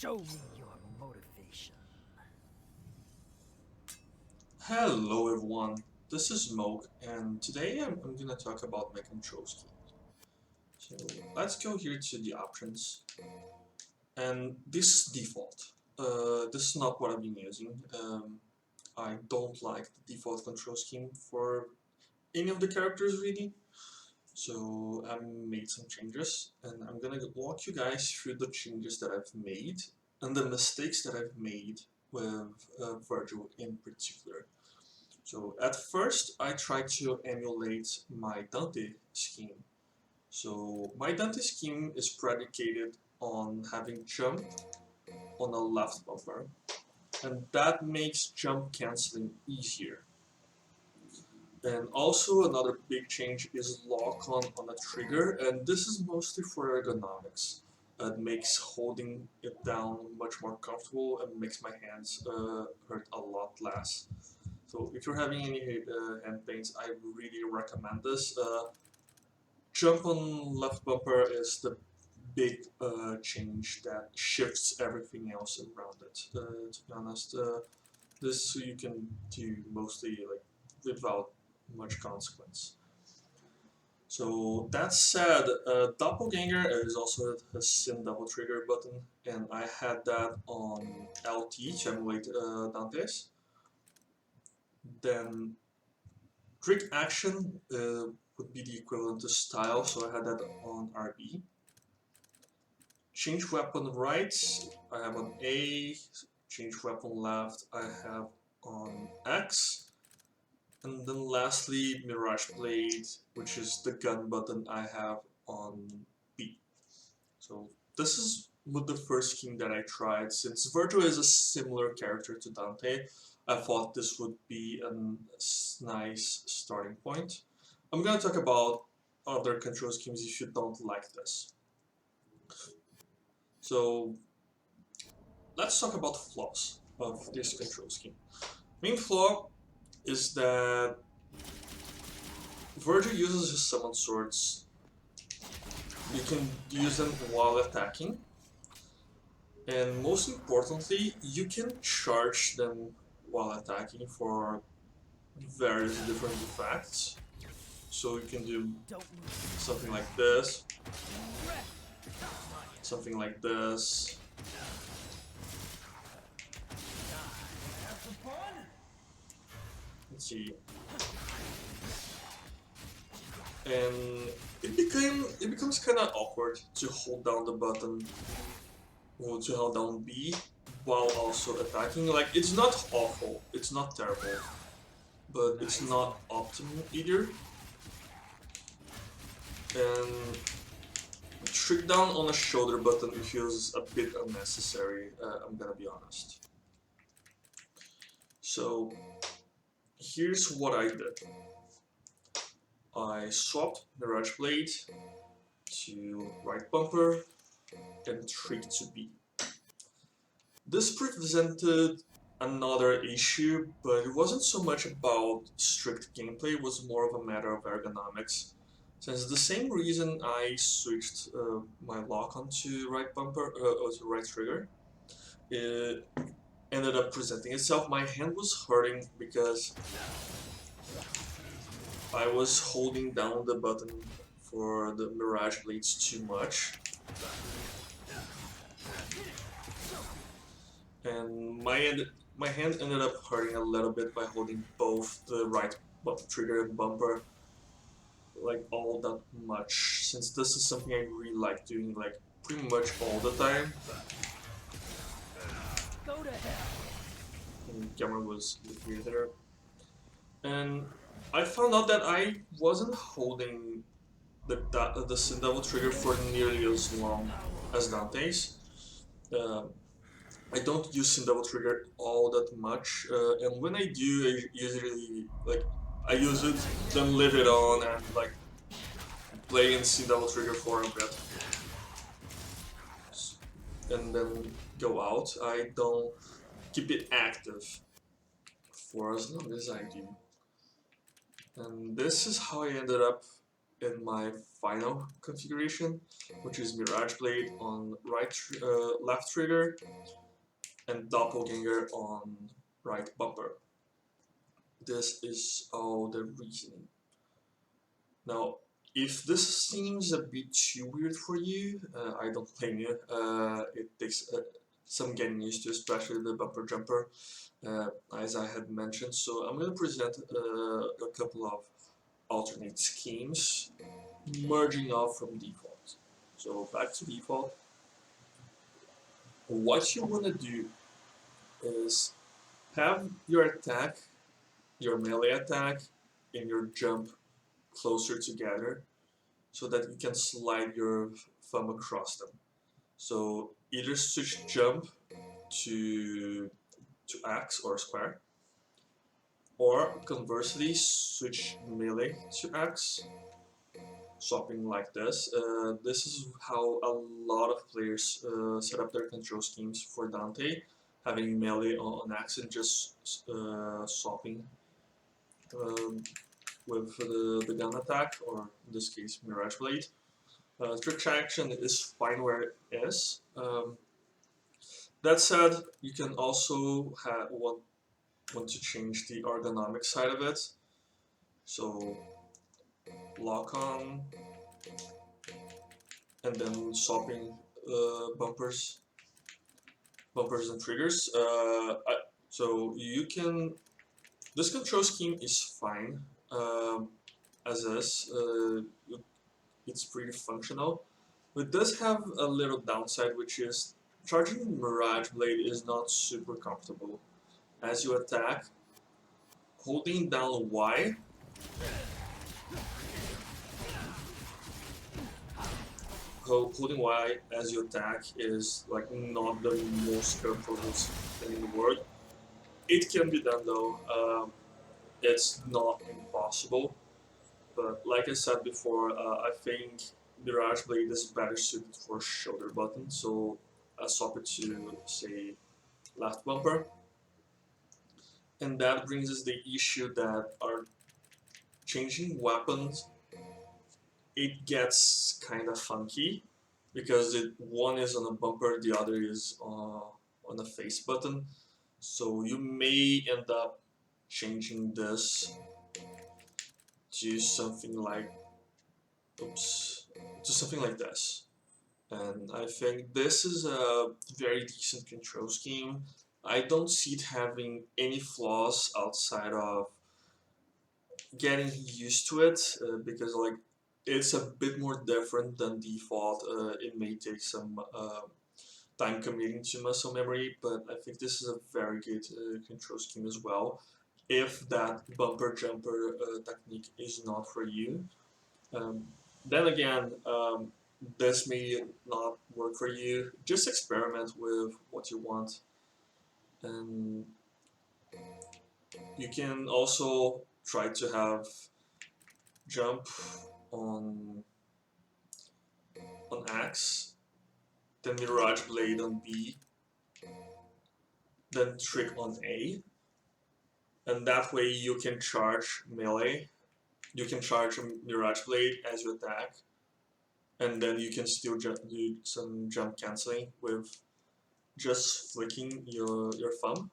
Show me your motivation. Hello everyone, this is Smoke, and today I'm gonna talk about my control scheme. So let's go here to the options, and this is default. This is not what I've been using. I don't like the default control scheme for any of the characters really. So I made some changes, and I'm gonna walk you guys through the changes that I've made and the mistakes that I've made with Vergil in particular. So at first I tried to emulate my Dante scheme. So my Dante scheme is predicated on having jump on a left bumper, and that makes jump canceling easier. And also another big change is lock on a trigger, and this is mostly for ergonomics. It makes holding it down much more comfortable and makes my hands hurt a lot less. So if you're having any hand pains, I really recommend this. Jump on left bumper is the big change that shifts everything else around it. To be honest, this you can do mostly like without much consequence. So that said, Doppelganger is also a Sin double trigger button, and I had that on LT to emulate Dante's. Then Trick action would be the equivalent to style, so I had that on RB. Change weapon right, I have on A. Change weapon left, I have on X. And then lastly, Mirage Blade, which is the gun button, I have on B. So this is with the first scheme that I tried. Since Vergil is a similar character to Dante, I thought this would be a nice starting point. I'm gonna talk about other control schemes if you don't like this. So let's talk about flaws of this control scheme. Main flaw is that Vergil uses his summon swords. You can use them while attacking, and most importantly, you can charge them while attacking for various different effects. So you can do something like this, something like this. Let's see. And it becomes kind of awkward to hold down the button or to hold down B while also attacking. Like, it's not awful, it's not terrible, but it's not optimal either. And trick down on a shoulder button feels a bit unnecessary, I'm gonna be honest. So here's what I did. I swapped Mirage Blade to right bumper and trick to B. This presented another issue, but it wasn't so much about strict gameplay, it was more of a matter of ergonomics. Since the same reason I switched my lock onto right bumper, or to right trigger, it ended up presenting itself. My hand was hurting because I was holding down the button for the Mirage Blades too much. And my hand ended up hurting a little bit by holding both the right trigger and bumper like all that much, since this is something I really like doing like pretty much all the time. Go to hell. And camera was weird there. And I found out that I wasn't holding the Sin Devil trigger for nearly as long as Dante's. I don't use Sin Devil trigger all that much, and when I do, I usually like I use it, then leave it on and like play in Sin Devil trigger for a bit, and then go out. I don't keep it active for as long as I do. And this is how I ended up in my final configuration, which is Mirage Blade on left trigger and Doppelganger on right bumper. This is all the reasoning. Now, if this seems a bit too weird for you, I don't blame you. It takes some getting used to, especially the bumper jumper, as I had mentioned. So I'm going to present a couple of alternate schemes, merging off from default. So back to default. What you want to do is have your attack, your melee attack, and your jump closer together so that you can slide your thumb across them. So either switch jump to X or square, or conversely switch melee to X, swapping like this. This is how a lot of players set up their control schemes for Dante, having melee on X and just swapping um, with the gun attack, or in this case Mirage Blade. Trick action is fine where it is. That said, you can also want to change the ergonomic side of it. So lock on and then swapping bumpers and triggers. So you can. This control scheme is fine as is. It's pretty functional. It does have a little downside, which is charging Mirage Blade is not super comfortable. As you attack, holding down Y holding Y as you attack is like not the most comfortable thing in the world. It can be done though. It's not impossible, but like I said before, I think Mirage Blade is better suited for shoulder button, so I swap it to say left bumper, and that brings us the issue that our changing weapons, it gets kind of funky because one is on a bumper, the other is on a face button. So you may end up changing this to something like, oops, to something like this. And I think this is a very decent control scheme. I don't see it having any flaws outside of getting used to it, because like it's a bit more different than default. It may take some time committing to muscle memory, but I think this is a very good control scheme as well. If that bumper jumper technique is not for you, um, then again, this may not work for you. Just experiment with what you want, and you can also try to have jump on X, then Mirage Blade on B, then Trick on A, and that way you can charge melee, you can charge Mirage Blade as you attack, and then you can still do some jump cancelling with just flicking your thumb,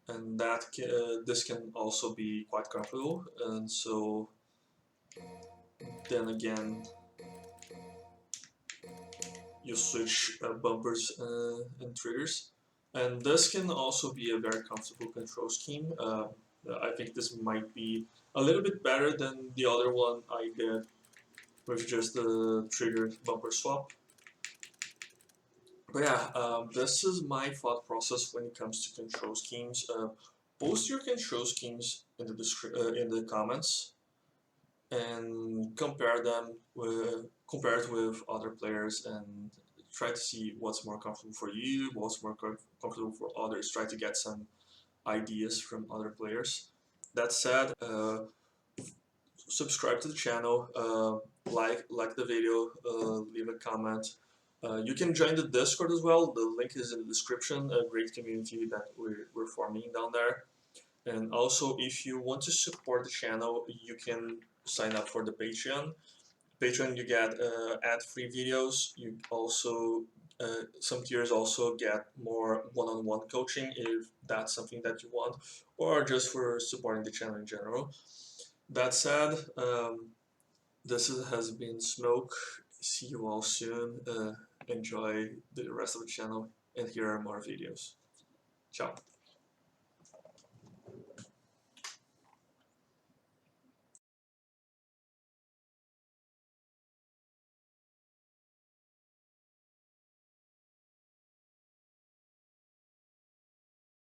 and this can also be quite comfortable. And so then again, you switch bumpers and triggers. And this can also be a very comfortable control scheme. I think this might be a little bit better than the other one I did with just the trigger bumper swap. But yeah, this is my thought process when it comes to control schemes. Post your control schemes in the comments and compare it with other players and try to see what's more comfortable for you, what's more comfortable for others. Try to get some ideas from other players. That said, subscribe to the channel, like the video, leave a comment. You can join the Discord as well. The link is in the description. A great community that we're forming down there. And also, if you want to support the channel, you can sign up for the Patreon. Patreon, you get ad-free videos. You also some tiers also get more one-on-one coaching if that's something that you want, or just for supporting the channel in general. That said, has been Smoke. See you all soon. Enjoy the rest of the channel, and here are more videos. Ciao.